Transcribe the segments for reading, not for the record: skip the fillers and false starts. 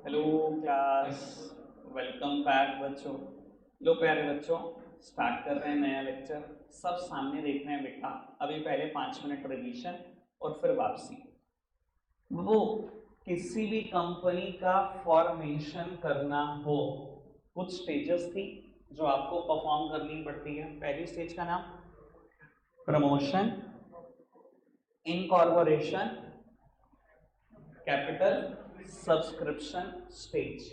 Hello class, welcome back बच्चों। लो प्यारे बच्चों, स्टार्ट कर रहे हैं नया लेक्चर। सब सामने देख रहे हैं बेटा। अभी पहले 5 मिनट रिवीजन और फिर वापसी। वो किसी भी कंपनी का फॉर्मेशन करना हो, कुछ स्टेजेस थी जो आपको परफॉर्म करनी पड़ती है। पहली स्टेज का नाम promotion, incorporation, capital subscription stage.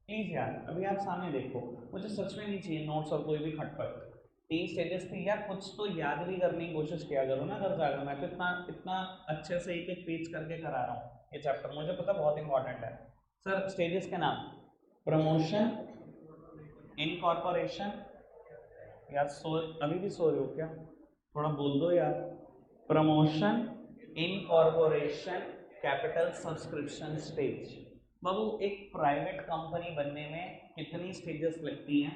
Please यार अभी आप सामने देखो, मुझे सच में नहीं चाहिए नोट्स और कोई भी खटपट। 3 स्टेजेस थी यार, कुछ तो याद भी करने की कोशिश किया करो ना घर जाकर। मैं तो इतना इतना अच्छे से एक एक पेज करके करा रहा हूँ ये चैप्टर, मुझे पता बहुत इंपॉर्टेंट है। सर स्टेजेस के नाम प्रमोशन, इनकॉर्पोरेशन। यार सो अभी भी सो रहे हो क्या? थोड़ा बोल दो यार। Promotion, incorporation, capital subscription stage. बाबू एक प्राइवेट कंपनी बनने में कितनी स्टेजेस लगती हैं?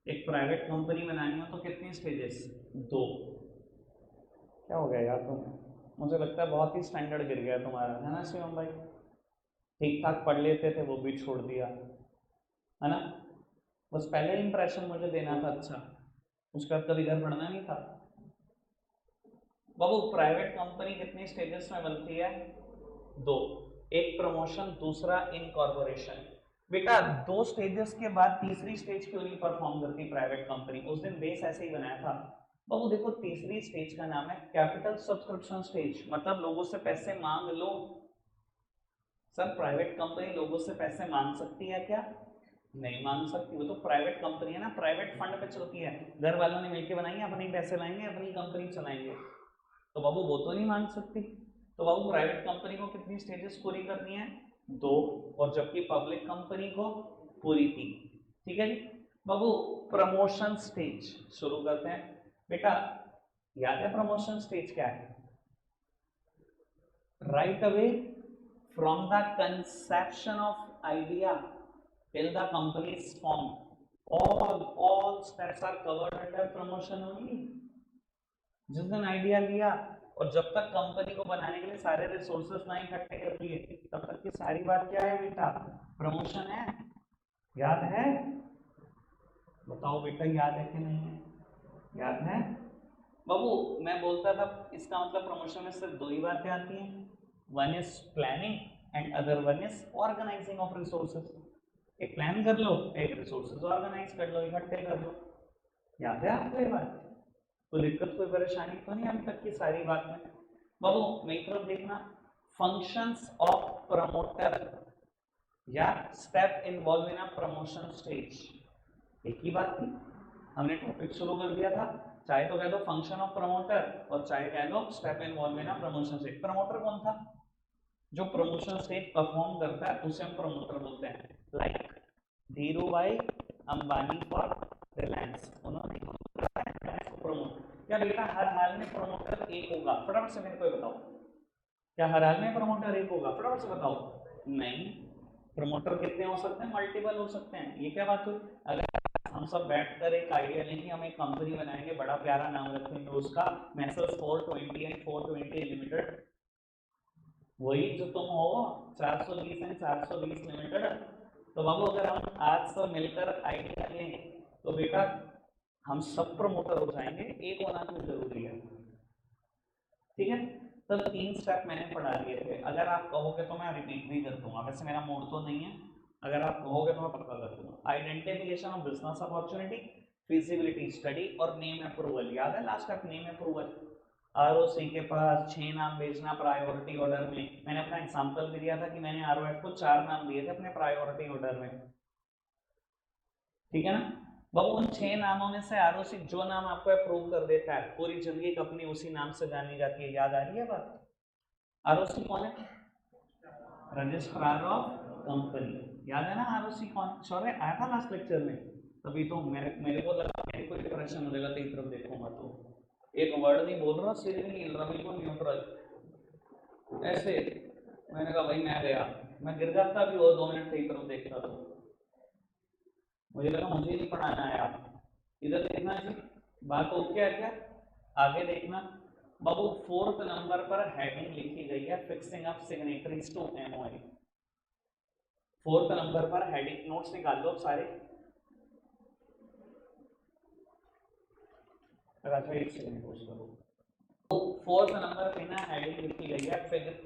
एक प्राइवेट कंपनी बनानी हो तो कितनी स्टेजेस? 2। क्या हो गया यार तुम? मुझे लगता है बहुत ही स्टैंडर्ड गिर गया तुम्हारा, है ना शिवम भाई? ठीक ठाक पढ़ लेते थे वो भी छोड़ दिया, है ना? बस पहले इंप्रेशन मुझे देना था अच्छा, उसका कभी घर पढ़ना नहीं था। बाबू प्राइवेट कंपनी कितनी स्टेजेस में बनती है? 2। एक प्रमोशन, दूसरा इनकॉर्पोरेशन। बेटा 2 स्टेजेस के बाद तीसरी स्टेज क्यों नहीं परफॉर्म करती प्राइवेट कंपनी? उस दिन बेस ऐसे ही बनाया था। बाबू देखो तीसरी स्टेज का नाम है कैपिटल सब्सक्रिप्शन स्टेज, मतलब लोगों से पैसे मांग लो। सर प्राइवेट कंपनी लोगों से पैसे मांग सकती है क्या? नहीं मांग सकती, वो तो प्राइवेट कंपनी है ना, प्राइवेट फंड पे चलती है। घर वालों ने मिलकर बनाई है, अपने पैसे लाएंगे अपनी कंपनी चलाएंगे, तो बाबू वो तो नहीं मांग सकती। तो बाबू प्राइवेट कंपनी को कितनी स्टेजेस पूरी करनी है? 2। और जबकि पब्लिक कंपनी को पूरी 3। ठीक है जी। बाबू प्रमोशन स्टेज शुरू करते हैं। बेटा याद है प्रमोशन स्टेज क्या है? Right away from the conception of idea till the company is formed, all steps are covered under promotion only। जिस दिन आइडिया लिया और जब तक कंपनी को बनाने के लिए सारे रिसोर्सेस ना इकट्ठे कर लिए, तब तक की सारी बात क्या है बेटा? प्रमोशन है। याद है? बताओ बेटा याद है कि नहीं है? याद है? बाबू मैं बोलता था इसका मतलब प्रमोशन में सिर्फ 2 ही बातें आती हैं, one is planning and other one is organising of resources. एक प्लान कर लो, एक रिसोर्सेज ऑर्गेनाइज कर लो, इकट्ठे कर लो। याद है आपको ये बात? कोई दिक्कत कोई परेशानी तो नहीं अभी तक की सारी बात में? बाबू मेरी तरफ देखना, फंक्शंस ऑफ प्रमोटर या step involve in a promotion stage, एक ही बात थी। हमने टॉपिक शुरू कर दिया था, चाहे तो कह दो फंक्शन ऑफ प्रमोटर और चाहे कह दो step involve in a promotion stage. Promoter कौन था? जो प्रमोशन स्टेज परफॉर्म करता है उसे हम प्रमोटर बोलते हैं। लाइक धीरू भाई अंबानी फॉर रिलायंस, उन्होंने प्रमोट। क्या बेटा हर हाल में प्रमोटर एक होगा? फटाफट से मेरे को बताओ, क्या हर हाल में प्रमोटर एक होगा? फटाफट से बताओ। नहीं, प्रमोटर कितने हो सकते हैं? मल्टीपल हो सकते हैं। ये क्या बात हुई? अगर हम सब बैठकर एक आइडिया लेंगे, हम एक कंपनी बनाएंगे, बड़ा प्यारा नाम रखेंगे उसका मैसर्स 420 एंड 420 लिमिटेड, वही जो तुम हो 420 एंड 420 लिमिटेड। तो बाबू अगर हम आज सब मिलकर आइडिया लें तो बेटा हम सब प्रमोटर हो जाएंगे, एक होना तो जरूरी है। ठीक है, तो 3 स्टेप मैंने पढ़ा दिए थे। अगर आप कहोगे तो मैं रिपीट भी कर दूंगा, वैसे मेरा मूड तो नहीं है। अगर आप कहोगे तो मैं पक्का कर दूंगा। Identification of business opportunity, feasibility study और नेम अप्रूवल। याद है last step name approval? ROC के पास 6 नाम भेजना प्रायोरिटी ऑर्डर में। मैंने अपना एग्जांपल भी दिया था कि मैंने आरओएफ को 4 नाम दिए थे अपने प्रायोरिटी ऑर्डर में। ठीक है ना बाबू? उन 6 नामों में से आरओसी जो नाम आपको अप्रूव कर देता है, पूरी जिंदगी कंपनी उसी नाम से जानी जाती है। याद आ रही है बात? आरओसी कौन है? Registrar of company. याद है ना आरओसी कौन? शौर्य आया था लास्ट लेक्चर में, तभी तो मेरे को लगा मेरे को डिप्रेशन हो जाएगा तेरी तरफ देखूंगा तो। एक वर्ड नहीं बोल रहा, सिर भी नहीं हिल रहा, बिल्कुल न्यूट्रल ऐसे। मैंने कहा भाई मैं गया, मैं गिर जाता भी वो 2 मिनट तेरी तरफ देखता तो। मुझे लगा मुझे नहीं पढ़ाना है आप। इधर देखना जी, बात ओके है क्या? आगे देखना बाबू, 4th नंबर पर हेडिंग लिखी गई है fixing up signatories to MOA. 4th number पर हेडिंग नोट्स निकाल लो सारे। एक सेकंड पूछ लो। तो 4th नंबर पे ना हेडिंग लिखी गई है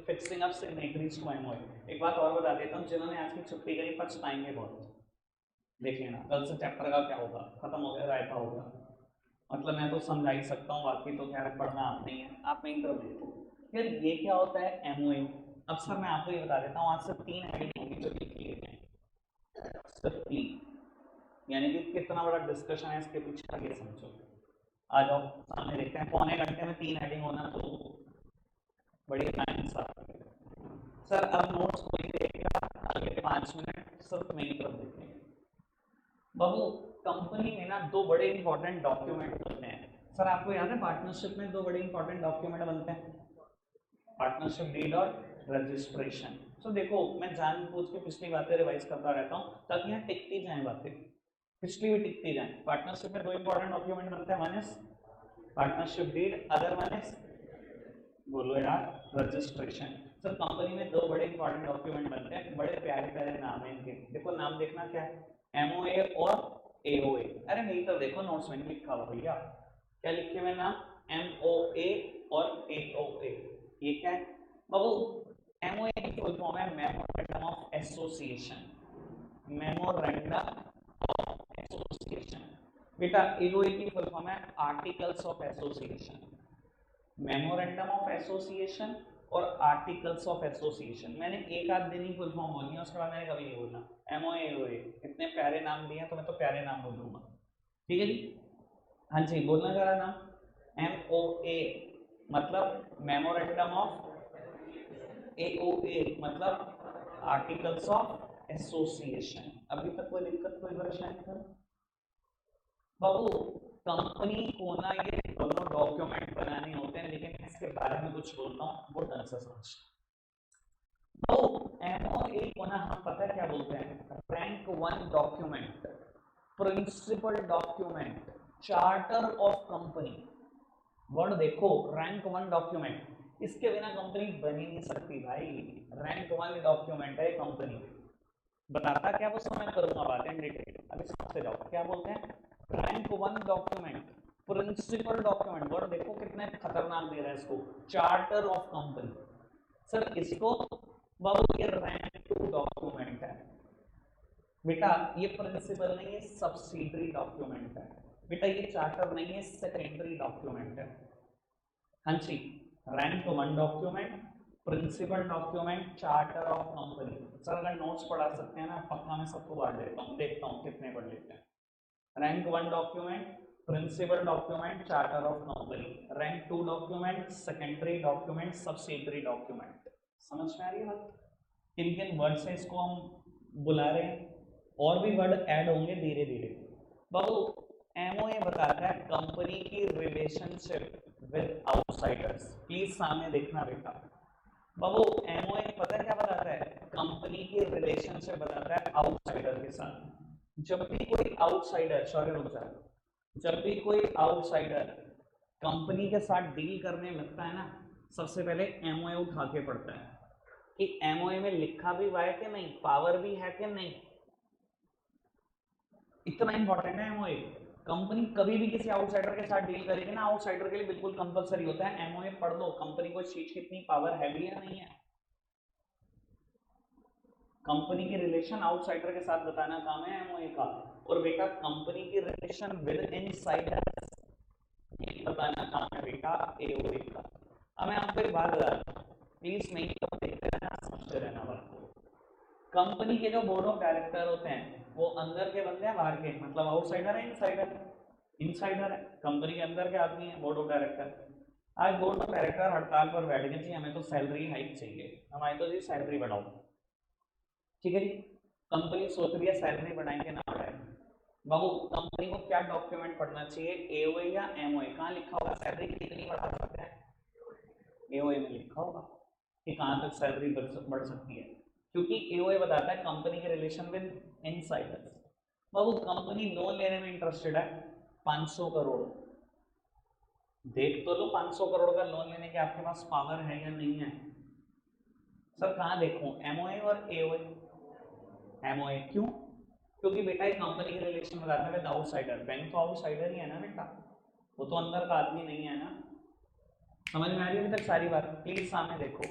fixing up signatories to MOA. एक बात और बता देता हूँ, जिन्होंने आज की छुट्टी करी पछताएंगे बहुत। देख लेना कल से चैप्टर का क्या होगा, खत्म हो गया, रायता होगा। मतलब मैं तो समझा ही सकता हूँ, बाकी तो खैर पढ़ना आप नहीं है, आप मेरी तरफ देखो। यार ये क्या होता है एमओए? अब सर मैं आपको ये बता देता हूँ, आज से 3 हेडिंग होंगी जो लिखी गई हैं, सिर्फ 3। यानी कि कितना बड़ा डिस्कशन है इसके पीछे आगे समझो। आ जाओ सामने देखते हैं, पौने घंटे में 3 हेडिंग होना तो बड़ी टाइम सर। अब नोट्स कोई देखेगा आगे 5 मिनट सिर्फ मेरी तरफ देखेंगे। बाबू कंपनी में ना 2 बड़े इंपॉर्टेंट डॉक्यूमेंट बनते हैं। सर आपको याद है पार्टनरशिप में 2 बड़े इंपॉर्टेंट डॉक्यूमेंट बनते हैं, पार्टनरशिप डीड और रजिस्ट्रेशन। तो देखो मैं जानबूझ के पिछली बातें रिवाइज करता रहता हूँ ताकि यहाँ टिकती जाए बातें, पिछली भी टिकती जाए। पार्टनरशिप में 2 इंपॉर्टेंट डॉक्यूमेंट बनते हैं, one is partnership deed, other one is बोलो यार रजिस्ट्रेशन। सर कंपनी में 2 बड़े इंपॉर्टेंट डॉक्यूमेंट बनते हैं, बड़े प्यारे प्यारे नाम है इनके। देखो नाम देखना क्या है, एमओए और एओए। अरे मेरी तरफ देखो नोट्स में लिखा हुआ भैया, क्या लिखे हुए नाम, एमओए और एओए। ये क्या है बाबू? एमओए की फुल फॉर्म है memorandum of association, memorandum of association. बेटा एओए की फुल फॉर्म है articles of association, memorandum of association और आर्टिकल्स ऑफ एसोसिएशन। मैंने एक आध दिन ही फुल फॉर्म बोलनी है, उसके बाद मैंने कभी नहीं बोलना एमओए एओए। इतने प्यारे नाम दिए हैं तो मैं तो प्यारे नाम बोलूंगा, ठीक है जी। हाँ जी बोलना जरा नाम। एमओए मतलब मेमोरेंडम ऑफ, एओए मतलब आर्टिकल्स ऑफ एसोसिएशन। अभी तक कोई दिक्कत, कोई परेशानी? बाबू कंपनी को ना ये दोनों डॉक्यूमेंट बनाने होते हैं, लेकिन इसके बारे में कुछ बोलता हूँ वो ढंग से समझ। तो एमओए को ना हम पता है क्या बोलते हैं, rank 1 document, principal document, charter of company. Word देखो, रैंक 1 डॉक्यूमेंट, इसके बिना कंपनी बन ही नहीं सकती भाई। रैंक 1 डॉक्यूमेंट है कंपनी। बताता क्या वो समय करूंगा बातें डिटेल, अभी समझते जाओ क्या बोलते हैं। Rank 1 document, principal document, word देखो कितने खतरनाक दे रहा है इसको, चार्टर ऑफ कंपनी। सर इसको बाबू ये रैंक 2 डॉक्यूमेंट है। बेटा ये प्रिंसिपल नहीं है, सब्सिडरी डॉक्यूमेंट है। बेटा ये चार्टर नहीं है, सेकेंडरी डॉक्यूमेंट है। हाँ जी, rank 1 document, principal document, charter of company. Sir अगर नोट्स पढ़ा सकते हैं ना पक्का मैं सबको बांट देता हूँ, देखता हूँ कितने पढ़ लेते हैं। Rank 1 document, principal document, charter of company. Rank 2 document, secondary document, subsidiary document. समझ में आ रही है बात? किन किन वर्ड से इसको हम बुला रहे हैं, और भी वर्ड ऐड होंगे धीरे धीरे। बाबू एमओए बताता है कंपनी की रिलेशनशिप विद आउटसाइडर्स। प्लीज सामने देखना बेटा। बाबू एमओए पता है क्या बताता है, कंपनी की रिलेशनशिप बताता है आउटसाइडर के साथ। जब भी कोई आउटसाइडर, सॉरी रुक जा, जब भी कोई आउटसाइडर कंपनी के साथ डील करने लगता है ना, सबसे पहले एमओए उठा के पढ़ता है कि एमओए में लिखा भी हुआ है कि नहीं, पावर भी है कि नहीं। इतना इंपॉर्टेंट है एमओए। कंपनी कभी भी किसी आउटसाइडर के साथ डील करेगी ना, आउटसाइडर के लिए बिल्कुल कंपलसरी होता है एमओए पढ़ लो, कंपनी को चीज कितनी पावर है भी या नहीं है। कंपनी की रिलेशन आउटसाइडर के साथ बताना काम है एमओए का। और बेटा कंपनी की रिलेशन विद इनसाइडर्स बताना काम है बेटा एओए का। अब मैं आपको एक बात बता रहा हूँ, प्लीज नहीं तो देखते रहना, समझते रहना बात को। कंपनी के जो बोर्ड ऑफ डायरेक्टर होते हैं वो अंदर के बंदे हैं बाहर के, मतलब आउटसाइडर है इनसाइडर? इनसाइडर है, कंपनी के अंदर के आदमी है बोर्ड ऑफ डायरेक्टर। आज बोर्ड ऑफ डायरेक्टर हड़ताल पर बैठ गए जी, हमें तो सैलरी हाइक चाहिए, हमारी तो जी सैलरी बढ़ाओ। ठीक है जी, कंपनी सोच रही है सैलरी बढ़ाएंगे ना बढ़ाएंगे। बाबू कंपनी को क्या डॉक्यूमेंट पढ़ना चाहिए, एओए या एमओए? कहाँ लिखा होगा सैलरी कितनी बढ़ा सकते हैं? एओए में लिखा होगा कि कहाँ तक सैलरी बढ़ सकती है, क्योंकि एओए बताता है कंपनी के relation with Insiders. Babu company loan लेने में इंटरेस्टेड है 500 करोड़। देख तो लो 500 करोड़ का लोन लेने की आपके पास पावर है या नहीं है। सर कहाँ देखूं, एमओए और एओए? एमओए क्यों? क्योंकि बेटा एक कंपनी के रिलेशन में आता है विद आउटसाइडर, बैंक तो आउटसाइडर ही है ना बेटा, वो तो अंदर का आदमी नहीं है ना। समझ में आ रही है अभी तक सारी बात? प्लीज सामने देखो,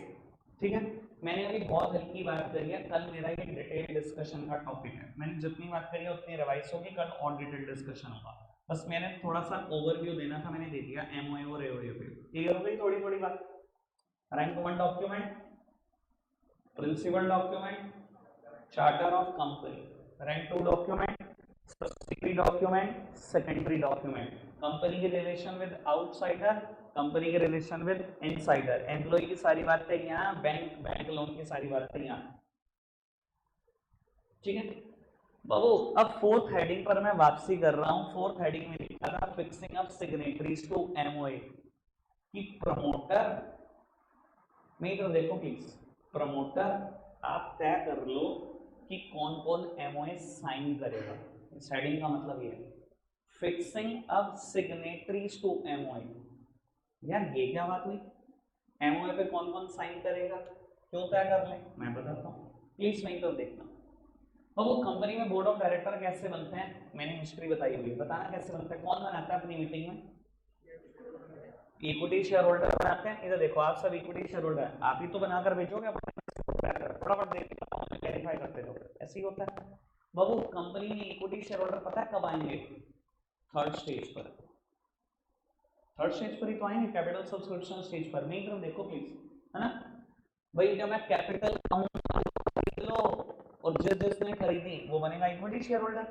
ठीक है। मैंने अभी बहुत हल्की बात करी है, कल मेरा ये डिटेल डिस्कशन का टॉपिक है, मैंने जितनी बात करी है उतनी रिवाइज होगी, कल और डिटेल डिस्कशन होगा। बस मैंने थोड़ा सा ओवरव्यू देना था, मैंने दे दिया एमओए और एओए पे। क्लियर हो गई थोड़ी थोड़ी बात? Rank 1 document, principal document, charter of company, rank 2 document, subsidiary document, secondary document, company के रिलेशन विद आउटसाइडर, कंपनी के रिलेशन विद इनसाइडर, एम्प्लॉय की सारी बातें यहाँ, बैंक लोन की सारी बातें यहाँ, ठीक है बाबू। अब फोर्थ हेडिंग पर मैं वापसी कर रहा हूँ। फोर्थ हेडिंग में लिखा था fixing up signatories to MOA कि प्रमोटर में, तो देखो प्लीज, प्रमोटर आप तय कर लो कि कौन कौन एमओए साइन करेगा। इस हेडिंग का मतलब ये है fixing up signatories to MOA. यार ये क्या बात हुई? एमओए पे कौन कौन साइन करेगा, क्यों तय कर ले, मैं बताता हूँ, प्लीज वहीं तो देखना। और वो कंपनी में बोर्ड ऑफ डायरेक्टर कैसे बनते हैं, मैंने हिस्ट्री बताई हुई है, बताना कैसे बनता है, कौन बनाता है अपनी मीटिंग में? इक्विटी शेयर होल्डर बनाते हैं। इधर देखो, आप सब इक्विटी शेयर होल्डर हैं, आप ही तो बनाकर भेजोगे, फटाफट वेरीफाई करते रहो, ऐसे ही होता है बाबू। कंपनी में इक्विटी शेयर होल्डर पता है कब आएंगे? थर्ड स्टेज पर, थर्ड स्टेज पर ही तो आएंगे, कैपिटल सब्सक्रिप्शन स्टेज पर। नहीं तो देखो प्लीज, है ना भाई, जब मैं कैपिटल खरीद लो और जिसने खरीदी वो बनेगा इक्विटी शेयर होल्डर,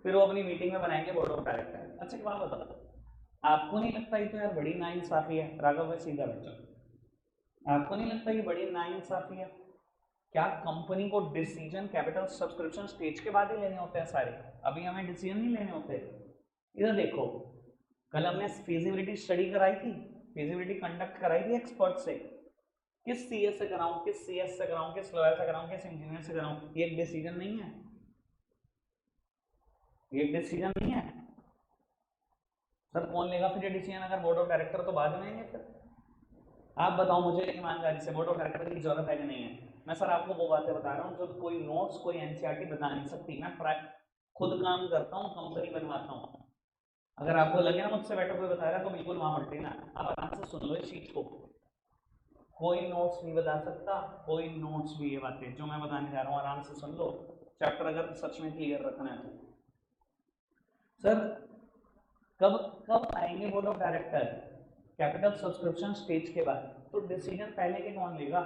फिर वो अपनी मीटिंग में बनाएंगे बोर्ड ऑफ डायरेक्टर। अच्छा एक बात बताओ, आपको नहीं लगता ये तो यार बड़ी नाइंसाफी है? राघव भाई सीधा बच्चों, आपको नहीं लगता ये बड़ी नाइंसाफी है? क्या कंपनी को डिसीजन कैपिटल सब्सक्रिप्शन स्टेज के बाद ही लेने होते हैं सारे, अभी हमें डिसीजन नहीं लेने होते? इधर देखो, कल हमने फीजिबिलिटी स्टडी कराई थी, फीजिबिलिटी कंडक्ट कराई थी एक्सपर्ट से, किस सीएस से कराऊं, किस सीएस से कराऊं, किस लॉयर से कराऊं, किस इंजीनियर से कराऊं, ये एक डिसीजन नहीं है? ये एक डिसीजन नहीं है सर? कौन लेगा फिर ये डिसीजन? अगर बोर्ड ऑफ डायरेक्टर तो बाद में लेंगे फिर। आप बताओ मुझे ईमानदारी से, बोर्ड ऑफ डायरेक्टर की जरूरत है कि नहीं है? मैं सर आपको वो बातें बता रहा हूँ जो कोई नोट्स, कोई एनसीईआरटी बता नहीं सकती। मैं खुद काम करता हूँ, कंपनी बनवाता हूँ। अगर आपको लगे ना मुझसे बेटर कोई बता रहा है तो बिल्कुल वहां हटे ना, आप आराम से सुन लो इस चीज को। कोई नोट्स नहीं बता सकता, कोई नोट्स भी, ये बातें जो मैं बताने जा रहा हूँ आराम से सुन लो, चैप्टर अगर सच में क्लियर रखना है तो। सर कब कब आएंगे board of director? Capital subscription stage के बाद। तो डिसीजन पहले के कौन लेगा?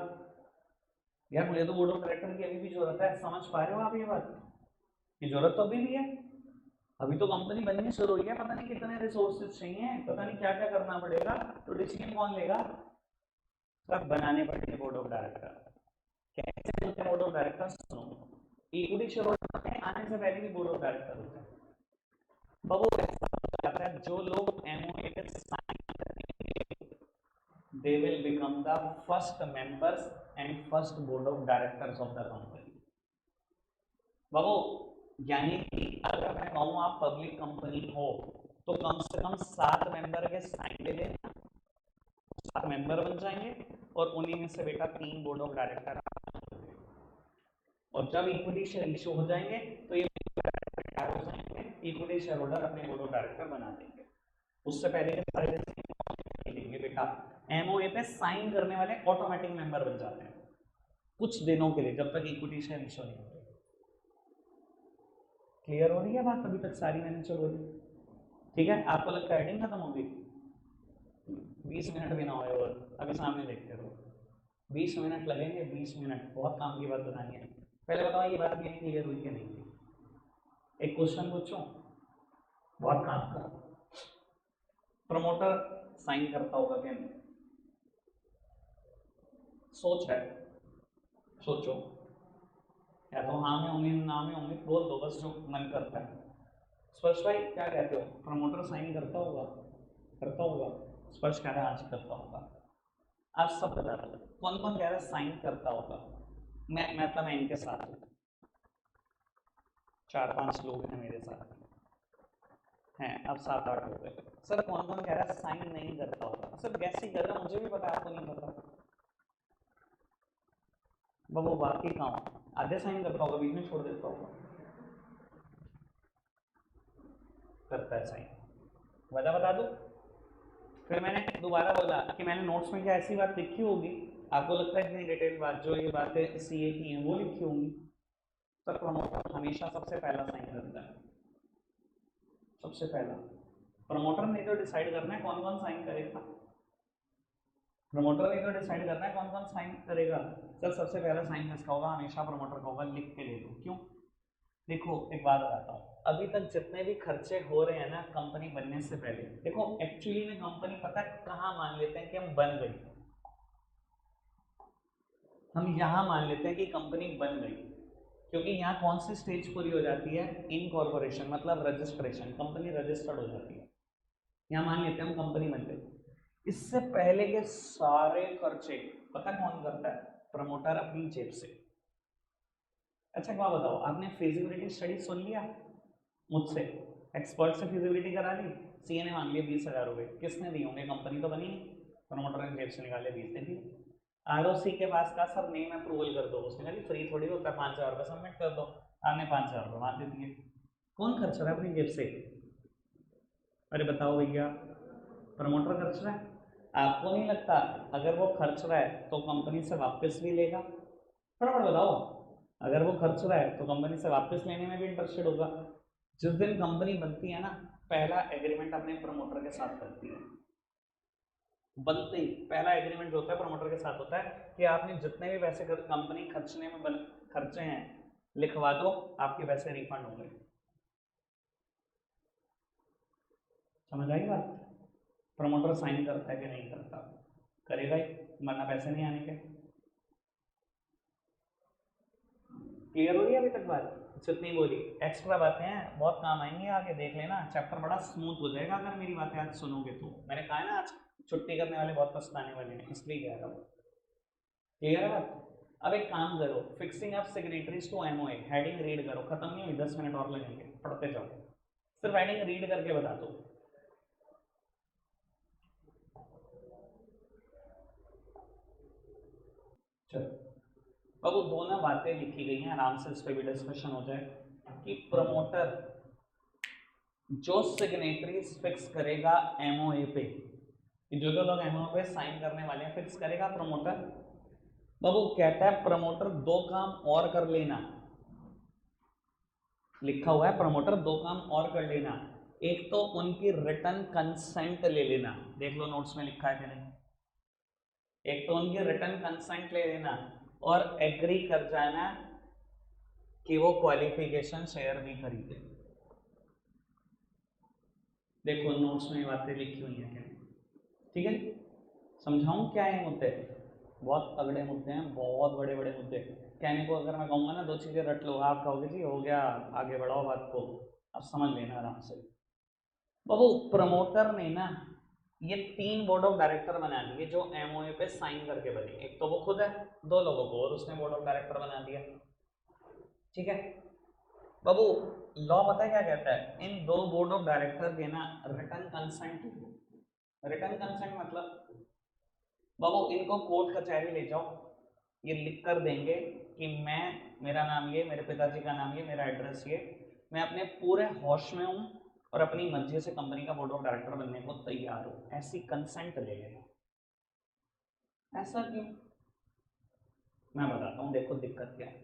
यार मुझे तो बोर्ड ऑफ डायरेक्टर की अभी भी जरूरत है, समझ पा रहे हो आप ये बात? की जरूरत तो अभी भी है, अभी तो कंपनी बननी शुरू हुई है, पता नहीं कितने रिसोर्सेज चाहिए, पता नहीं क्या क्या करना पड़ेगा, तो डिसीजन कौन लेगा? सब बनाने पड़ेंगे बोर्ड ऑफ डायरेक्टर। कैसे बनते हैं बोर्ड ऑफ डायरेक्टर? सुनो, इक्विटी शेयर होल्डर आने से पहले भी बोर्ड ऑफ डायरेक्टर होते हैं बाबू। ऐसा जाता है जो लोग एमओए पे साइन करेंगे they will become the first members and first board of directors of the company बाबू। यानी कि अगर मैं कहूँ आप पब्लिक कंपनी हो तो कम से कम 7 मेंबर के साइन ले लेना, 7 मेंबर बन जाएंगे, और उन्हीं में से बेटा 3 बोर्ड ऑफ डायरेक्टर, और जब इक्विटी शेयर इशू हो जाएंगे तो ये हो जाएंगे, इक्विटी शेयर होल्डर अपने बोर्ड ऑफ डायरेक्टर बना देंगे। उससे पहले के सारे देंगे बेटा, एमओए पे साइन करने वाले ऑटोमेटिक मेंबर बन जाते हैं कुछ दिनों के लिए, जब तक इक्विटी शेयर इशू नहीं होते। क्लियर हो रही है बात अभी तक सारी मैंने जो बोली? ठीक है, आपको लगता है हेडिंग खत्म होगी? 20 मिनट भी ना होए, और अभी सामने देखते रहो, 20 मिनट लगेंगे, 20 मिनट, बहुत काम की बात बतानी है। पहले बताओ ये बात भी क्लियर हुई कि नहीं? एक क्वेश्चन पूछो, बहुत काम का, प्रमोटर साइन करता होगा क्या नहीं? सोच है, सोचो, या तो हाँ में होंगे ना में होंगे, बोल दो बस जो मन करता है। स्पर्श भाई क्या कहते हो, प्रमोटर साइन करता होगा? करता होगा? स्पर्श कह रहा है आज करता होगा। आप सब बता दो कौन कौन कह रहा है साइन करता होगा। मैं इनके साथ हूँ, 4-5 लोग हैं मेरे साथ हैं, अब 7-8 हो गए। सर कौन कौन कह रहा है साइन नहीं करता होगा? सर गैस ही कर रहा, मुझे भी पता, आपको नहीं पता। वो बाकी काम आधे साइन करता होगा, बीच में छोड़ देता होगा, करता है साइन। वजह बता दूं? फिर मैंने दोबारा बोला कि मैंने नोट्स में क्या ऐसी बात लिखी होगी, आपको लगता है इतनी डिटेल बात जो ये बातें सीए की हैं वो लिखी होंगी। सर प्रमोटर हमेशा सबसे पहला साइन करता है, सबसे पहला। प्रमोटर ने तो डिसाइड करना है कौन कौन साइन करेगा, प्रमोटर ने तो डिसाइड करना है कौन कौन साइन करेगा। सर सबसे पहला साइन किसका होगा? हमेशा प्रमोटर का होगा, लिख के ले लो। क्यों? देखो एक बात बताता हूँ, अभी तक जितने भी खर्चे हो रहे हैं ना कंपनी बनने से पहले, देखो एक्चुअली में कंपनी पता है कहाँ मान लेते हैं कि हम बन गई, हम यहाँ मान लेते हैं कि कंपनी बन गई, क्योंकि यहाँ कौन सी स्टेज पूरी हो जाती है? इनकॉर्पोरेशन, मतलब रजिस्ट्रेशन, कंपनी रजिस्टर्ड हो जाती है, यहाँ मान लेते हैं हम कंपनी बन गई। इससे पहले के सारे खर्चे पता कौन करता है? प्रमोटर अपनी जेब से। अच्छा क्या बताओ, आपने फिजिबिलिटी स्टडी सुन लिया मुझसे, एक्सपर्ट से फिजिबिलिटी करा ली, सीए ने मांग लिया 20,000 रुपये, किसने दिए होंगे? कंपनी तो बनी नहीं, प्रमोटर ने जेब से निकाले 20 दे दिए। आरओसी के पास का सर नेम अप्रूवल कर दो, उसने कहा फ्री थोड़ी होता है, 5,000 रुपये सबमिट कर दो, आपने 5,000 रुपये वहाँ दे दिए। कौन खर्च रहा है अपनी जेब से? अरे बताओ भैया, प्रमोटर खर्च रहा है। आपको नहीं लगता अगर वो खर्च रहा है तो कंपनी से वापस भी लेगा? फटाफट बताओ, अगर वो खर्च रहा है तो कंपनी से वापस लेने में भी इंटरेस्टेड होगा। जिस दिन कंपनी बनती है ना, पहला एग्रीमेंट अपने प्रमोटर के साथ करती है, बनते ही पहला एग्रीमेंट जो होता है प्रमोटर के साथ होता है कि आपने जितने भी पैसे कंपनी खर्चने में खर्चे हैं लिखवा दो, आपके पैसे रिफंड होंगे। समझ आई बात? प्रमोटर साइन करता है कि नहीं करता? करेगा ही, वरना पैसे नहीं आने के। क्लियर हो रही है अभी तक बात? जितनी बोली एक्स्ट्रा बातें हैं बहुत काम आएंगी, आगे देख लेना, चैप्टर बड़ा स्मूथ हो जाएगा अगर मेरी बातें आज सुनोगे तो। मैंने कहा है ना आज छुट्टी करने वाले बहुत पछताने वाले हैं, इसलिए कह रहा हूँ। क्लियर है बात? अब एक काम करो, fixing up signatories to MOA, heading read करो, खत्म नहीं हुई, 10 मिनट और लगेंगे, पढ़ते जाओ, सिर्फ हेडिंग रीड करके बता दो। चलो अब वो दोनों बातें लिखी गई हैं, आराम से इस पर भी डिस्कशन हो जाए कि प्रमोटर जो सिग्नेटरीज फिक्स करेगा एमओए पे, जो जो लोग एमओए पे साइन करने वाले हैं फिक्स करेगा प्रमोटर। बाबू कहता है प्रमोटर दो काम और कर लेना, लिखा हुआ है प्रमोटर दो काम और कर लेना, एक तो उनकी रिटर्न कंसेंट ले लेना, देख लो नोट्स में लिखा है कि नहीं, एक तो उनकी रिटर्न कंसेंट ले लेना और एग्री कर जाना कि वो क्वालिफिकेशन शेयर भी खरीदे। देखो नोट्स में बातें लिखी हुई हैं, ठीक है? समझाऊं क्या है मुद्दे? बहुत तगड़े मुद्दे हैं, बहुत बड़े बड़े मुद्दे। कहने को अगर मैं कहूँगा ना दो चीज़ें रट लो, आप कहोगे जी हो गया, आगे बढ़ाओ बात को, अब समझ लेना आराम से। बाबू प्रमोटर ने ना ये 3 बोर्ड ऑफ डायरेक्टर बना दिए जो एमओए पे साइन करके बने, एक तो वो खुद है, 2 लोगों को और उसने बोर्ड ऑफ डायरेक्टर बना दिया, ठीक है? बाबू लॉ पता है क्या कहता है? इन 2 बोर्ड ऑफ डायरेक्टर के ना रिटर्न कंसेंट, रिटर्न कंसेंट मतलब बाबू इनको कोर्ट कचहरी ले जाओ, ये लिख कर देंगे कि मैं, मेरा नाम ये, मेरे पिताजी का नाम ये, मेरा एड्रेस ये, मैं अपने पूरे होश में हूँ और अपनी मर्जी से कंपनी का बोर्ड ऑफ डायरेक्टर बनने को तैयार हूँ, ऐसी कंसेंट ले लेना। ऐसा क्यों? मैं बताता हूँ, देखो दिक्कत क्या है।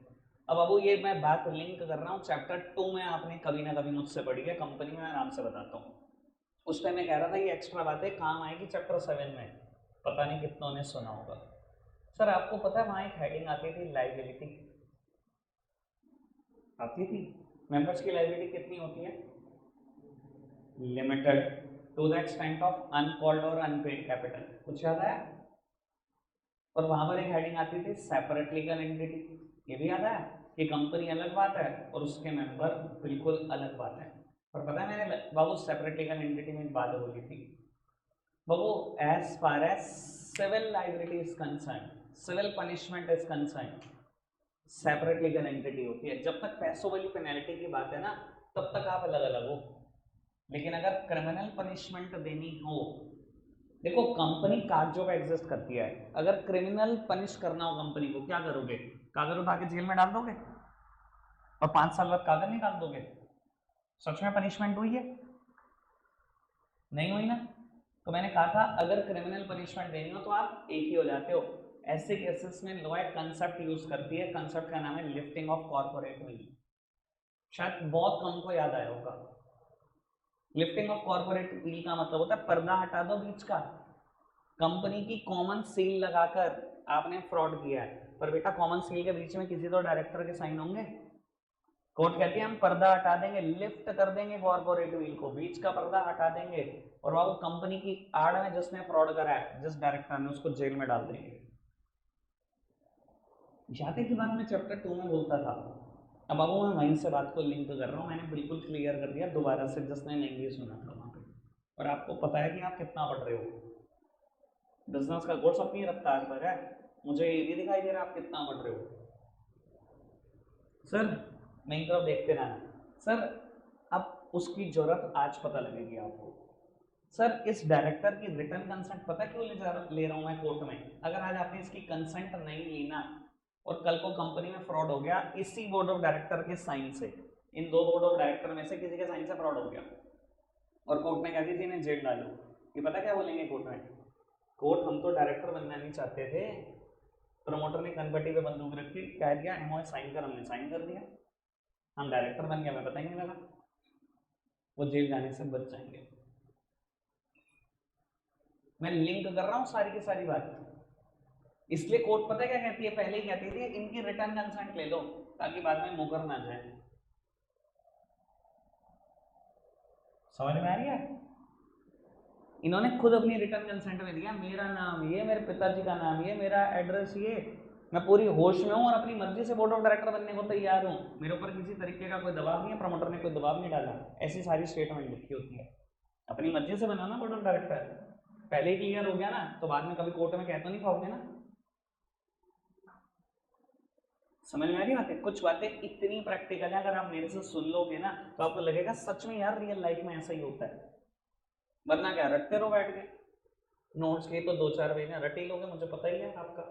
अब बाबू ये मैं बात लिंक कर रहा हूँ चैप्टर 2 में, आपने कभी ना कभी मुझसे पढ़ी है, कंपनी में आराम से बताता हूँ। उस टाइम मैं कह रहा था ये एक्स्ट्रा बातें काम आएगी चैप्टर 7 में, पता नहीं कितनों ने सुना होगा। सर आपको पता है वहाँ एक हेडिंग आती थी लाइबिलिटी, आती थी। मेंबर्स की लाइबिलिटी कितनी होती है? Limited to the extent of uncalled और अनपेड कैपिटल, कुछ याद आया? और वहां पर एक हेडिंग आती थी सेपरेट लीगल एंटिटी, ये भी याद आया कि कंपनी अलग बात है और उसके मेंबर बिल्कुल अलग बात है। और पता है मैंने बाबू सेपरेट लीगल एंटिटी में एक बात बोली थी बाबू, as far as civil liability is concern, civil punishment is concern, separate legal entity होती है। जब तक पैसों वाली पेनल्टी की बात है ना तब तक आप अलग अलग हो, लेकिन अगर क्रिमिनल पनिशमेंट देनी हो, देखो कंपनी कागजों पे एग्जिस्ट करती है, अगर क्रिमिनल पनिश करना हो कंपनी को क्या करोगे? कागज उठा के जेल में डाल दोगे और 5 साल बाद कागज निकाल दोगे? सच में पनिशमेंट हुई है? नहीं हुई ना। तो मैंने कहा था अगर क्रिमिनल पनिशमेंट देनी हो तो आप एक ही हो जाते हो। ऐसे केसेस में लॉ एक कंसेप्ट यूज करती है, कंसेप्ट का नाम है लिफ्टिंग ऑफ कॉर्पोरेट विल। शायद बहुत कम को याद आया होगा। लिफ्टिंग ऑफ कॉर्पोरेट विल का मतलब होता है पर्दा हटा दो बीच का। कंपनी की कॉमन सील लगाकर आपने फ्रॉड किया है, पर बेटा कॉमन सील के बीच में किसी तो डायरेक्टर के साइन होंगे। कोर्ट कहती है हम पर्दा हटा देंगे, लिफ्ट कर देंगे कॉर्पोरेट विल को, बीच का पर्दा हटा देंगे और वो कंपनी की आड़ में जिसने फ्रॉड करा है, जिस डायरेक्टर ने, उसको जेल में डाल देंगे। याद है कि बात मैं चैप्टर 2 में बोलता था। अब बाबू मैं वहीं से बात को लिंक कर रहा हूँ, मैंने बिल्कुल क्लियर कर दिया दोबारा से जिसने नहीं भी सुना था वहाँ पे। और आपको पता है कि आप कितना पढ़ रहे हो। बिजनेस का कोर्स अपनी रफ्तार पर है, मुझे ये भी दिखाई दे रहा है आप कितना पढ़ रहे हो। सर मेरी तरफ देखते रहना। सर अब उसकी जरूरत आज पता लगेगी आपको। सर इस डायरेक्टर की रिटर्न कंसेंट पता क्यों ले रहा हूं मैं कोर्ट में? अगर आज आपने इसकी कंसेंट नहीं ली ना और कल को कंपनी में फ्रॉड हो गया इसी बोर्ड ऑफ डायरेक्टर के साइन से, इन दो बोर्ड ऑफ डायरेक्टर में से किसी के साइन से फ्रॉड हो गया और कोर्ट ने कह दी थी इन्हें जेल डालो, ये पता क्या बोलेंगे कोर्ट में? कोर्ट हम तो डायरेक्टर बनना नहीं चाहते थे, प्रमोटर ने कनपट्टी पे बंदूक रखी, कह दिया एमओए साइन कर, हमने साइन कर दिया, हम डायरेक्टर बन गए, हमें पता ही नहीं लगा। वो जेल जाने से बच जाएंगे। मैं लिंक कर रहा हूं सारी की सारी बात। इसलिए कोर्ट पता क्या कहती है, पहले ही कहती थी इनकी रिटर्न कंसेंट ले लो ताकि बाद में मुकर ना जाए। समझ में आ रही है? इन्होंने खुद अपनी रिटर्न कंसेंट में दिया मेरा नाम ये, मेरे पिताजी का नाम ये, मेरा एड्रेस ये, मैं पूरी होश में हूँ और अपनी मर्जी से बोर्ड ऑफ डायरेक्टर बनने को तैयार हूँ, मेरे ऊपर किसी तरीके का कोई दबाव नहीं है, प्रमोटर ने कोई दबाव नहीं डाला। ऐसी सारी स्टेटमेंट लिखी होती है। अपनी मर्जी से बना ना बोर्ड ऑफ डायरेक्टर, पहले ही क्लियर हो गया ना तो बाद में कभी कोर्ट में कह तो नहीं पाओगे ना। समझ में आ रही बात है? कुछ बातें इतनी प्रैक्टिकल है, अगर आप मेरे से सुन लोगे ना तो आपको लगेगा सच में यार रियल लाइफ में ऐसा ही होता है। वरना क्या रटते रहो बैठ के, नोट्स के तो 2-4 महीने रट ही लोगे, मुझे पता ही है आपका।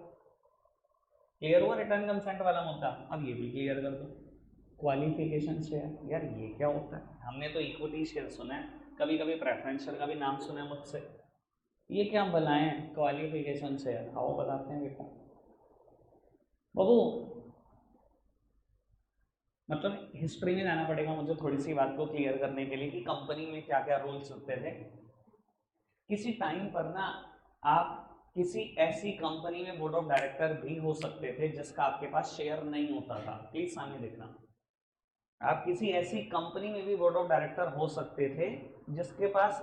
क्लियर हुआ रिटर्न कंसेंट वाला मुद्दा? अब ये भी क्लियर कर दो। क्वालिफिकेशन शेयर, यार ये क्या होता है? हमने तो इक्विटी शेयर सुना है, कभी कभी प्रेफरेंशियल का भी नाम सुना है मुझसे, ये क्या बनाए क्वालिफिकेशन शेयर? आओ बताते हैं बेटा। बाबू मतलब हिस्ट्री में जाना पड़ेगा मुझे थोड़ी सी बात को क्लियर करने के लिए कि कंपनी में क्या क्या रूल्स होते थे। किसी टाइम पर ना आप किसी ऐसी कंपनी में बोर्ड ऑफ डायरेक्टर भी हो सकते थे जिसका आपके पास शेयर नहीं होता था। प्लीज सामने देखना, आप किसी ऐसी कंपनी में भी बोर्ड ऑफ डायरेक्टर हो सकते थे जिसके पास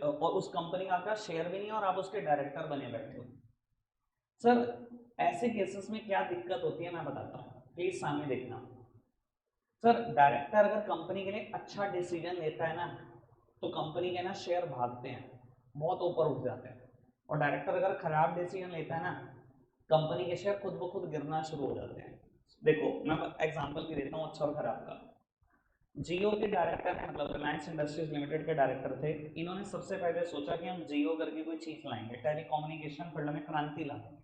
और उस कंपनी का आपका शेयर भी नहीं और आप उसके डायरेक्टर बने बैठे हो। सर ऐसे केसेस में क्या दिक्कत होती है मैं बताता हूँ, प्लीज सामने देखना। सर डायरेक्टर अगर कंपनी के लिए अच्छा डिसीजन लेता है ना तो कंपनी के ना शेयर भागते हैं, बहुत ऊपर उठ जाते हैं। और डायरेक्टर अगर खराब डिसीजन लेता है ना कंपनी के शेयर खुद ब खुद गिरना शुरू हो जाते हैं। देखो मैं एग्जांपल भी देता हूँ अच्छा और खराब का। जियो के डायरेक्टर मतलब रिलायंस इंडस्ट्रीज लिमिटेड के डायरेक्टर थे, इन्होंने सबसे पहले सोचा कि हम जियो करके कोई चीज लाएंगे, टेलीकम्युनिकेशन फील्ड में क्रांति लाएंगे।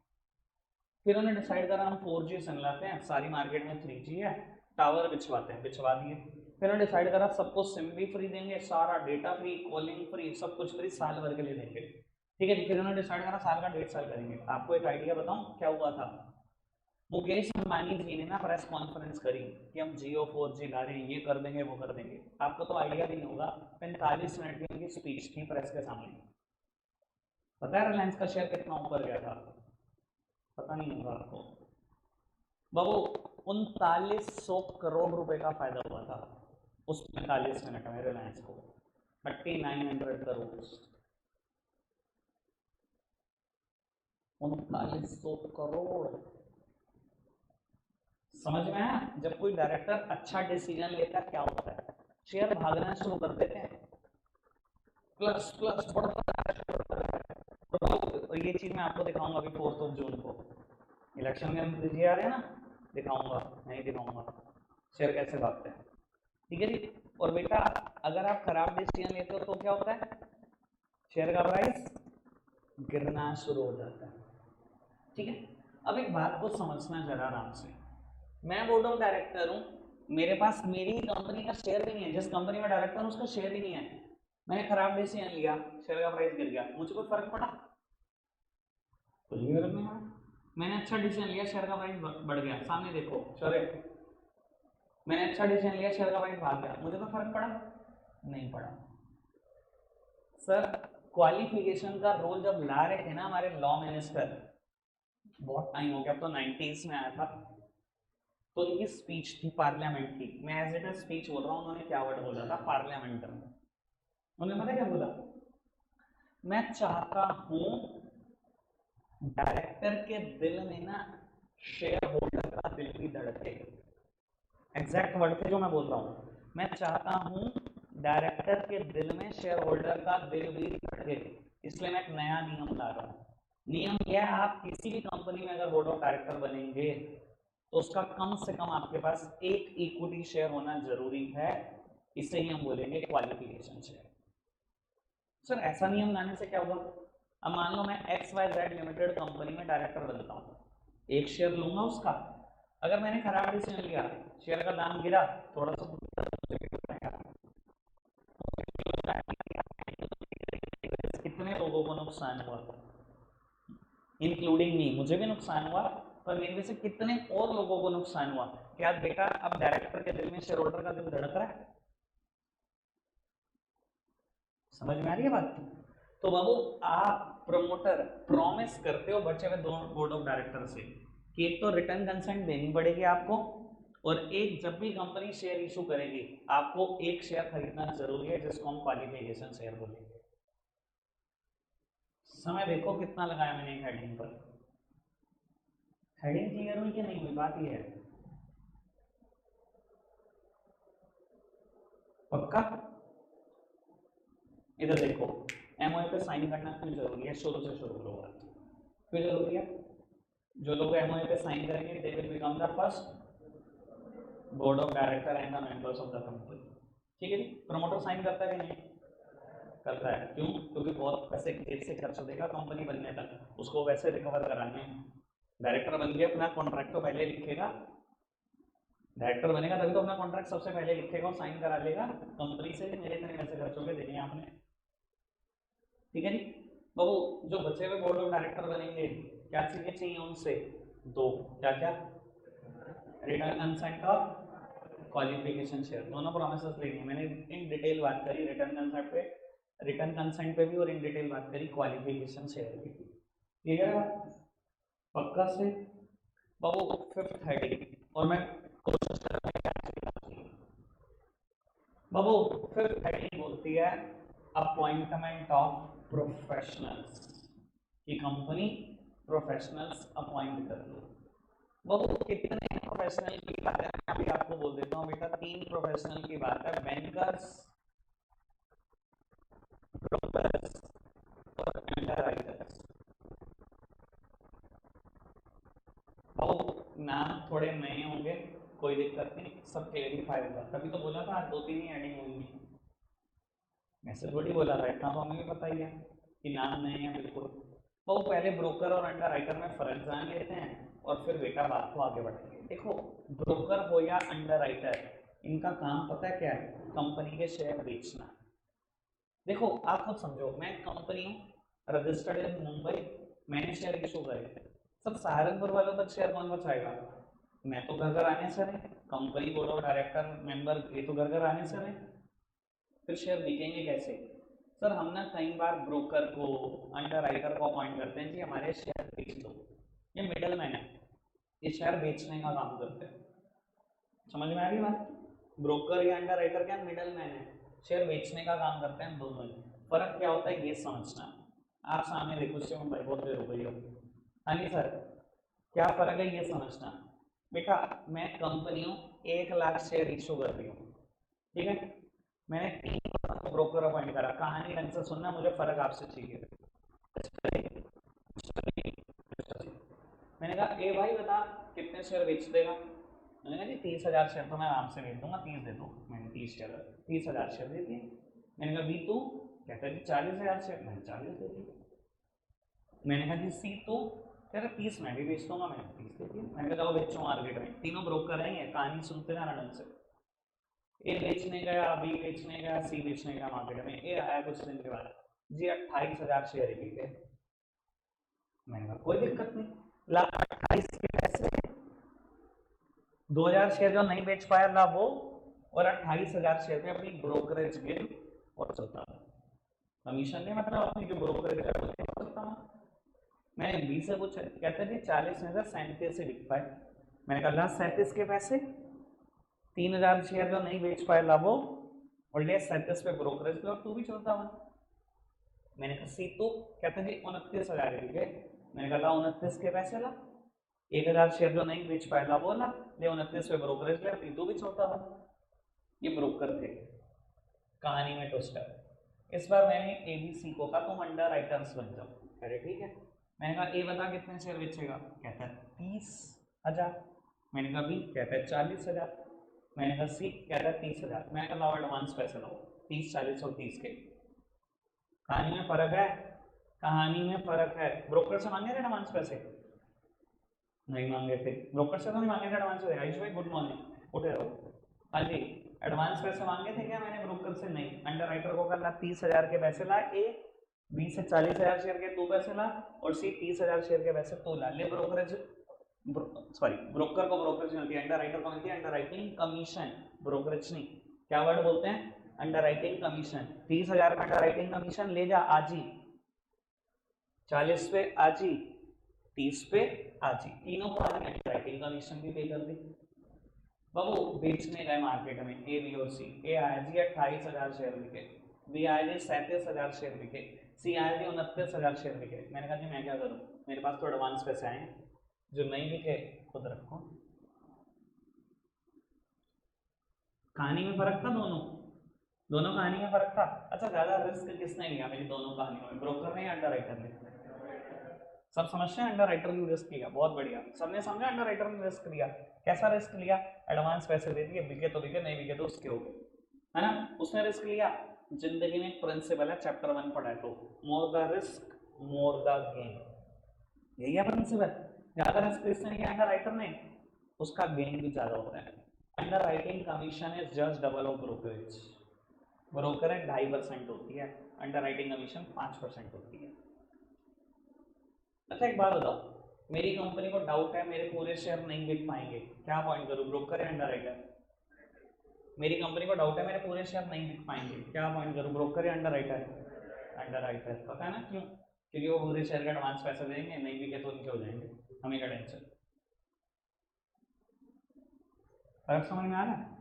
फिर उन्होंने डिसाइड करा हम 4G सिम लाते हैं, सारी मार्केट में 3G है, टावर बिछवाते हैं, बिछवा दिए। फिर उन्होंने डिसाइड करा सबको सिम भी फ्री देंगे, सारा डेटा फ्री, कॉलिंग फ्री, सब कुछ फ्री, साल भर के लिए देंगे। ठीक है जी। फिर उन्होंने डिसाइड करा साल का 1.5 साल करेंगे। आपको एक आइडिया बताऊं क्या हुआ था? मुकेश अंबानी जी ने ना प्रेस कॉन्फ्रेंस करी कि हम जियो 4G ला रहे हैं, ये कर देंगे वो कर देंगे। आपको तो आइडिया भी नहीं होगा, 45 मिनट की उनकी स्पीच थी प्रेस के सामने। पता है रिलायंस का शेयर कितना ऊपर गया था? पता नहीं होगा आपको। बाबू 3900 करोड़ रुपए का फायदा हुआ था उस 45 मिनट में रिलायंस को, 3900 करोड़। 3900 करोड़। समझ में आया? जब कोई डायरेक्टर अच्छा डिसीजन लेता है क्या होता है, शेयर भागना शुरू कर देते हैं, प्लस प्लस बढ़ता है। तो ये चीज मैं आपको दिखाऊंगा अभी 4 जून को, इलेक्शन में हम जी आ रहे हैं ना, दिखाऊंगा, नहीं दिखाऊंगा शेयर कैसे भागते हैं। ठीक है जी। और बेटा अगर आप खराब डिसीजन लेते हो तो क्या होता है, शेयर का प्राइस गिरना शुरू हो जाता है। ठीक है। अब एक बात को समझना जरा आराम से, मैं बोर्ड ऑफ डायरेक्टर हूँ, मेरे पास मेरी कंपनी का शेयर भी नहीं है, जिस कंपनी में डायरेक्टर हूँ उसका शेयर ही नहीं है, मैंने खराब डिसीजन लिया, शेयर का प्राइस गिर गया, मुझे कोई फर्क पड़ा? कुछ भी फर्क नहीं पड़ा। मैंने अच्छा डिसीजन लिया, शेयर का प्राइस बढ़ गया, सामने देखो सॉरी, मैंने अच्छा डिसीजन लिया, शेयर का प्राइस भाग गया, मुझे तो फर्क पड़ा? नहीं पड़ा। सर क्वालिफिकेशन का रोल जब ला रहे थे ना हमारे लॉ मिनिस्टर, बहुत टाइम हो गया, अब तो 90s में आया था, तो उनकी स्पीच थी पार्लियामेंट की, मैं एज इट स्पीच बोल रहा हूँ, उन्होंने क्या वर्ड बोला था पार्लियामेंट में, उन्होंने पता क्या बोला? मैं चाहता हूँ डायरेक्टर के दिल में ना शेयर होल्डर का दिल भी धड़के, एग्जैक्ट वर्ड थे जो मैं बोल रहा हूँ, मैं चाहता हूँ डायरेक्टर के दिल में शेयर होल्डर का दिल भी धड़के, इसलिए मैं एक नया नियम ला रहा हूँ। नियम यह है, आप किसी भी कंपनी में अगर बोर्ड ऑफ डायरेक्टर बनेंगे तो उसका कम से कम आपके पास एक इक्विटी शेयर होना जरूरी है, इसे ही हम बोलेंगे क्वालिफिकेशन शेयर। सर ऐसा नियम लाने से क्या होगा? अब मान लो मैं XYZ लिमिटेड कंपनी में डायरेक्टर बनता हूँ, एक शेयर लूंगा उसका, अगर मैंने खराब डिसीजन लिया, शेयर का दाम गिरा थोड़ा सा, कितने लोगों को नुकसान हुआ, इंक्लूडिंग मी, मुझे भी नुकसान हुआ, पर मेरे से कितने और लोगों को नुकसान हुआ? क्या बेटा अब डायरेक्टर के दिल में शेयर होल्डर का दिल धड़क रहा है? समझ में आ रही है बात? तो बाबू आप प्रमोटर प्रॉमिस करते हो बचे हुए दो बोर्ड ऑफ डायरेक्टर से कि एक तो रिटर्न कंसेंट देनी पड़ेगी आपको, और एक जब भी कंपनी शेयर इशू करेगी आपको एक शेयर खरीदना जरूरी है, जिसको हम क्वालिफिकेशन शेयर बोलेंगे। समय देखो कितना लगाया मैंने हेडिंग पर, हेडिंग क्लियर हुई कि नहीं हुई? बात ये है, पक्का? इधर देखो, एमओए पे साइन करना क्यों जरूरी है, शुरू से शुरू करो, क्यों जरूरी है? जो लोग एमओए पे साइन करेंगे they will become the first board of director and the members of the company. ठीक है जी, प्रमोटर साइन करता है कि नहीं करता है? क्यों? क्योंकि बहुत पैसे देर से खर्च देगा कंपनी बनने तक, उसको वैसे रिकवर कराने हैं। डायरेक्टर बन के अपना कॉन्ट्रैक्ट तो पहले लिखेगा, डायरेक्टर बनेगा तभी तो अपना कॉन्ट्रैक्ट सबसे पहले लिखेगा और साइन करा लेगा कंपनी से, मेरे इतने पैसे खर्च होंगे देने आपने। ठीक है जी बाबू, जो बचे हुए बोर्ड ऑफ डायरेक्टर बनेंगे क्या चीजें चाहिए उनसे? दो, क्या क्या? रिटर्न कंसेंट और क्वालिफिकेशन शेयर, दोनों प्रोमिसेस लेनी है। मैंने इन डिटेल बात करी रिटर्न कंसेंट पे, रिटर्न कंसेंट पे भी, और इन डिटेल बात करी क्वालिफिकेशन शेयर की। क्लियर है बात? पक्का से बाबू फिफ्थ हेडिंग, और मैं कोशिश कर रहा हूँ बाबू, फिफ्थ हेडिंग बोलती है अपॉइंटमेंट ऑफ प्रोफेशनल्स, की कंपनी प्रोफेशनल्स अपॉइंट कर लो। बाबू कितने प्रोफेशनल की बात है, मैं अभी आपको बोल देता हूँ बेटा, 3 प्रोफेशनल की बात है, बैंकर्स, ब्रोकर्स और अंडरराइटर्स। बाबू नाम थोड़े नए होंगे, कोई दिक्कत नहीं, सब क्लेरिफाई होगा, तभी तो बोला था 2-3 ही एडिंग होंगी, ऐसे थोड़ी बोला था, इतना तो हमें भी पता ही है कि नाम नए हैं बिल्कुल। तो पहले ब्रोकर और अंडर राइटर में फर्क जान लेते हैं और फिर बेटा बात को आगे बढ़ेंगे। देखो ब्रोकर हो या अंडर राइटर, इनका काम पता है क्या है? कंपनी के शेयर बेचना। देखो आप खुद समझो, मैं कंपनी हूँ रजिस्टर्ड इन मुंबई, मैंने शेयर इशू करे, सब सहारनपुर वालों तक शेयर कौन पहुंचाएगा? मैं तो घर घर आने से रहे, company board of director member ये तो घर घर आने से रहे, फिर शेयर बिकेंगे कैसे? सर हम ना कई बार ब्रोकर को अंडर राइटर को अपॉइंट करते हैं कि हमारे शेयर बेच दो, ये मिडल मैन है, ये शेयर बेचने का काम करते हैं। समझ में आ रही बात? ब्रोकर या अंडर राइटर क्या मिडल मैन है, शेयर बेचने का काम करते हैं दोनों ही। फर्क क्या होता है ये समझना। आप सामने देखो, उससे मैं भाई बहुत देर हो गई हो, हाँ जी सर क्या फर्क है ये समझना। बेटा मैं कंपनी हूँ, 1 लाख शेयर इशू कर रही हूँ, ठीक है, मैंने 3 ब्रोकर अपॉइंट करा, कहानी ढंग से सुनना, मुझे फर्क आपसे चाहिए। मैंने कहा ए भाई बता कितने शेयर बेच देगा? मैंने कहा जी 30,000 शेयर तो मैं आराम से बेच दूंगा, 30 दे दो। मैंने 30,000 शेयर दे दिए। मैंने कहा बी तू? कहता है जी 40,000 शेयर, मैंने 40 दे दिए। मैंने कहा जी सी तू? तेरा 30 मैं भी बेच दूंगा, मैंने 30 दे दिया। मैंने कहा जाओ बेचो मार्केट में। तीनों ब्रोकर हैं, कहानी सुनते जाना ढंग से। ए बेचने गया, बी बेचने गया, सी बेचने गया मार्केट में। ए आया कुछ दिन के बाद, जी 28,000 शेयर बिके। मैंने कहा कोई दिक्कत नहीं, ला 28 के पैसे, 2,000 शेयर जो नहीं बेच पाया ला वो, और 28,000 शेयर में अपनी ब्रोकरेज गिन और चलता कमीशन नहीं, मतलब अपनी जो ब्रोकरेज है। मैंने बी से पूछा, कहते थे 40 में से 37 से बिक पाए। मैंने कहा ला 37 के पैसे, 3,000 शेयर जो नहीं बेच पाए ला वो, और ले 37 पे ब्रोकरेज पे, और तू भी चलता हुआ। मैंने कहा सी तो, कहते थे 29,000 बिके। मैंने कहा ला 29 के पैसे ला, 1,000 शेयर जो नहीं बेच पाए ला वो ला, ले 29 पे ब्रोकरेज ले, तू भी चलता हुआ। ये ब्रोकर थे। कहानी में ट्विस्ट है, इस बार मैंने ए बी सी को कहा तुम अंडर राइटर्स बन जाओ। अरे ठीक है। मैंने कहा ए बता कितने शेयर बेचेगा, कहता है 30,000। मैंने कहा बी, कहता है 40,000। मैंने कहा सी, कहता है 30,000। मैंने कहा लाओ एडवांस पैसे लो, 30, 40 और 30 के। कहानी में फर्क है, कहानी में फर्क है। ब्रोकर से मांगे थे एडवांस पैसे? नहीं मांगे थे। ब्रोकर से तो नहीं मांगे थे एडवांस पैसे। आयुष भाई गुड मॉर्निंग, उठे रहो। हाँ जी, एडवांस पैसे मांगे थे क्या मैंने ब्रोकर से? नहीं। अंडर राइटर को कल 30,000 के पैसे ला ए, बी से 40,000 शेयर के तू पैसे ला, और सी 30,000 शेयर के पैसे तू ला। ले ब्रोकरेज, सॉरी ब्रोकर को ब्रोकरेज मिलती है, अंडर राइटर को मिलती है अंडर राइटिंग कमीशन, ब्रोकरेज नहीं। क्या वर्ड बोलते हैं? Under writing commission. 30,000 का अंडर राइटिंग कमीशन ले जा आज ही, 40 पे आज ही, 30 पे आज ही, तीनों को आज अंडर राइटिंग कमीशन भी पे कर दी। बाबू बेचने गए मार्केट में ए बी और सी। ए आया जी 28,000 शेयर बिके, बी आया जी 37,000 शेयर बिके, सी आया जी 29,000 शेयर बिके। मैंने कहा जी मैं क्या करूं, मेरे पास तो एडवांस पैसे आए, जो नहीं बिके खुद रखो। कहानी में फर्क था, दोनों कहानी में फर्क था। अच्छा, ज्यादा रिस्क किसने लिया मेरी दोनों कहानियों में, ब्रोकर ने या अंडर राइटर ने? सब समझते हैं अंडर राइटर ने रिस्क लिया, बहुत बढ़िया, सबने समझा अंडर राइटर ने रिस्क लिया। कैसा रिस्क लिया? एडवांस पैसे दे दिए, बिके तो बिके, नहीं बिके तो उसके हो गए, है ना। उसने रिस्क लिया। जिंदगी में एक प्रिंसिपल है, चैप्टर 1 पढ़ा है तो, more the risk more the gain. यही है प्रिंसिपल। ज्यादा रिस्क किसने लिया? अंडर राइटर ने, उसका गेन भी ज्यादा होता है। Under writing commission is just double of brokerage. Broker है 2.5% होती है, अंडर राइटिंग कमीशन 5% होती है। अच्छा एक बात बताओ, मेरी कंपनी को डाउट है मेरे पूरे शेयर नहीं बिक पाएंगे, क्या पॉइंट करूं, ब्रोकर या अंडर राइटर? मेरी कंपनी को डाउट है मेरे पूरे शेयर नहीं बिक पाएंगे, क्या पॉइंट करूं, ब्रोकर या अंडर राइटर? Under writer. पता है ना क्यों? क्योंकि वो पूरे शेयर का एडवांस पैसे देंगे, नहीं बिके तो उनके हो जाएंगे, हमें क्या टेंशन। फर्क समझ में आ रहा है?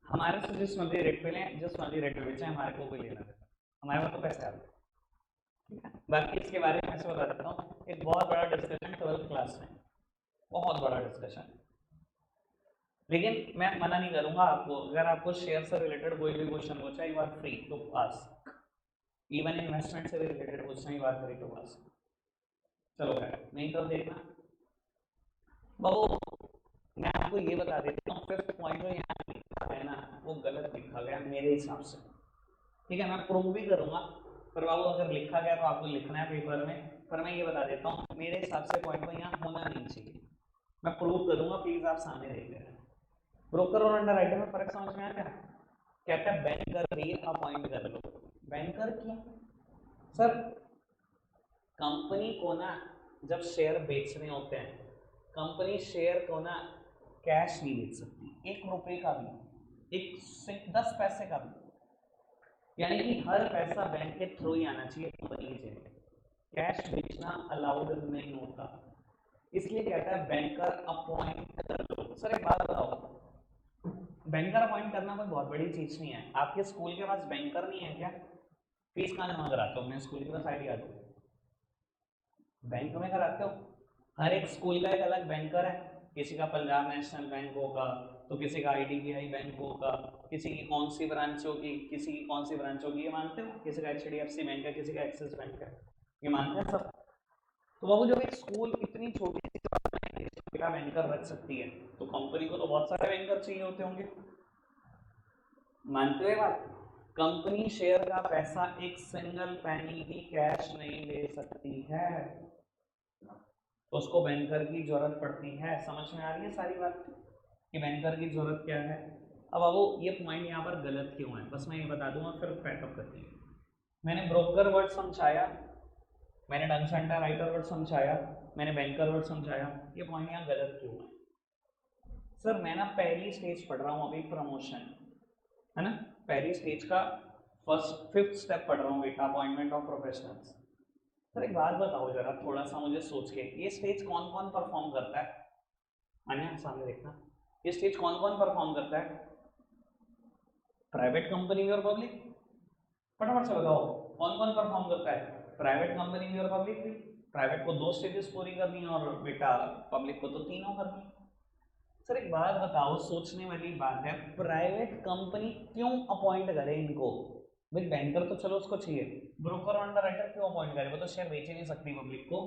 हमारे से जिस मर्जी रेट पे लें, जिस मर्जी रेट पे बेचें, हमारे को कोई लेना देना, हमारे पास तो पैसे आते हैं। बाकी इसके बारे में ऐसे बता देता हूँ, एक बहुत बड़ा डिस्कशन 12th क्लास में, बहुत बड़ा डिस्कशन। लेकिन मैं मना नहीं करूंगा आपको, अगर आपको शेयर से रिलेटेड कोई भी क्वेश्चन पूछा, you are free to ask, even investment से भी related question you are free to ask. चलो खैर, नहीं तो देखना बाबू, मैं आपको ये बता देता हूँ, फिफ्थ पॉइंट जो यहाँ लिखा है ना, वो गलत लिखा गया मेरे हिसाब से। ठीक है, मैं प्रूव भी करूंगा, पर बाबू अगर लिखा गया तो आपको लिखना है पेपर में। पर मैं ये बता देता हूँ, मेरे हिसाब से पॉइंट में यहाँ होना नहीं चाहिए। मैं प्रूव करूंगा, प्लीज आप सामने देख लेना। ब्रोकर और अंडर राइटर में फर्क समझ में आ गया? कहता है बैंकर भी अपॉइंट कर लो। बैंकर क्यों? सर कंपनी को ना जब शेयर बेचने होते हैं, कंपनी शेयर को ना कैश नहीं बेच सकती, 1 रुपए का भी, 10 पैसे का भी, यानी कि हर पैसा बैंक के थ्रू ही आना चाहिए कंपनी के जेब में, कैश बेचना अलाउड नहीं होता। इसलिए कहता है बैंकर अपॉइंट कर लो। सर एक बात बताओ, बैंकर अपॉइंट करना कोई बहुत बड़ी चीज नहीं है। आपके स्कूल के पास बैंकर नहीं है क्या? फीस कहाँ जमा कराते हो? मैं स्कूल के पास आइडिया दूँ, बैंक में कराते हो। हर एक स्कूल का एक अलग बैंकर है, किसी का पंजाब नेशनल बैंक होगा, तो किसी का IDBI बैंक होगा, किसी की कौन सी ब्रांच होगी, किसी की कौन सी ब्रांच होगी, ये मानते हो? किसी का HDFC बैंक है, किसी का एक्सिस बैंक है, ये मानते हैं सब। तो बाबू जब एक स्कूल इतनी छोटी सी बैंकर रख सकती है, तो कंपनी को तो बहुत सारे बैंकर चाहिए होते होंगे, मानते हो ये बात? कंपनी शेयर का पैसा एक सिंगल पैनी भी कैश नहीं ले सकती है, तो उसको बैंकर की जरूरत पड़ती है। समझ में आ रही है सारी बात कि बैंकर की जरूरत क्या है। अब बाबू ये पॉइंट यहाँ पर गलत क्यों है, बस मैं ये बता दूंगा फिर पैकअप करते हैं। मैंने ब्रोकर वर्ड समझाया, मैंने डंग सेंटर राइटर वर्ड समझाया, मैंने बैंकर वर्ड समझाया, ये पॉइंट यहाँ गलत क्यों है? सर मैं ना पहली स्टेज पढ़ रहा हूँ अभी, प्रमोशन है ना, पहली स्टेज का फिफ्थ स्टेप पढ़ रहा हूँ बेटा, अपॉइंटमेंट ऑफ प्रोफेशनल्स। सर एक बात बताओ जरा थोड़ा सा मुझे सोच के, ये स्टेज कौन कौन परफॉर्म करता है? आने सामने देखना, ये स्टेज कौन कौन परफॉर्म करता है? प्राइवेट कंपनी और पब्लिक, फटाफट से बताओ कौन कौन परफॉर्म करता है? प्राइवेट कंपनी भी और पब्लिक भी। प्राइवेट को 2 स्टेजेस पूरी करनी है और बेटा पब्लिक को तो 3 करनी है। सर एक बात बताओ, सोचने वाली बात है, प्राइवेट कंपनी क्यों अपॉइंट करे इनको? भाई बैंकर तो चलो उसको चाहिए, ब्रोकर और अंडरराइटर क्यों अपॉइंट करे? वो तो शेयर बेच ही नहीं सकती पब्लिक को।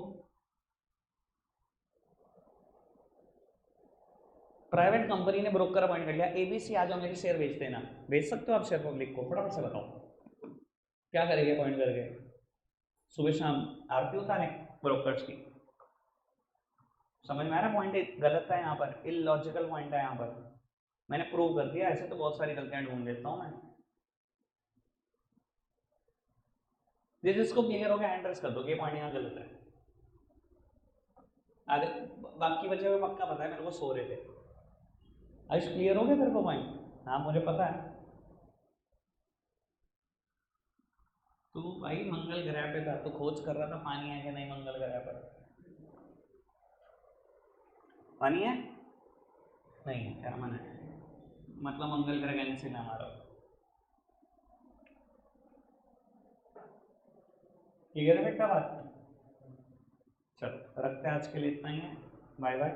प्राइवेट कंपनी ने ब्रोकर अपॉइंट कर लिया, एबीसी आ जाओ मेरी शेयर बेच देना, बेच सकते हो आप शेयर पब्लिक को? फटाफट से बताओ क्या करेंगे अपॉइंट करके? सुबह शाम आरती उतारे ब्रोकर्स की। समझ में आ रहा पॉइंट गलत है यहाँ पर, इलॉजिकल पॉइंट है यहाँ पर, मैंने प्रूव कर दिया। ऐसे तो बहुत सारी गलतियां ढूंढ लेता हूँ मैं। जिसको क्लियर हो गया हैंड रेस कर दो, ये पॉइंट यहाँ गलत है। आगे बाकी बचे हुए पक्का पता है मेरे को, सो रहे थे। आयुष क्लियर हो गया तेरे को पॉइंट? हाँ मुझे पता है। तू भाई मंगल ग्रह पे था, तो खोज कर रहा था पानी है कि नहीं मंगल ग्रह पर। पानी है? नहीं है, क्या मन है? मतलब मंगल ग्रह कैंसिल है हमारा। क्लियर है बेटा बात? चलो रखते हैं आज के लिए इतना ही है, बाय बाय।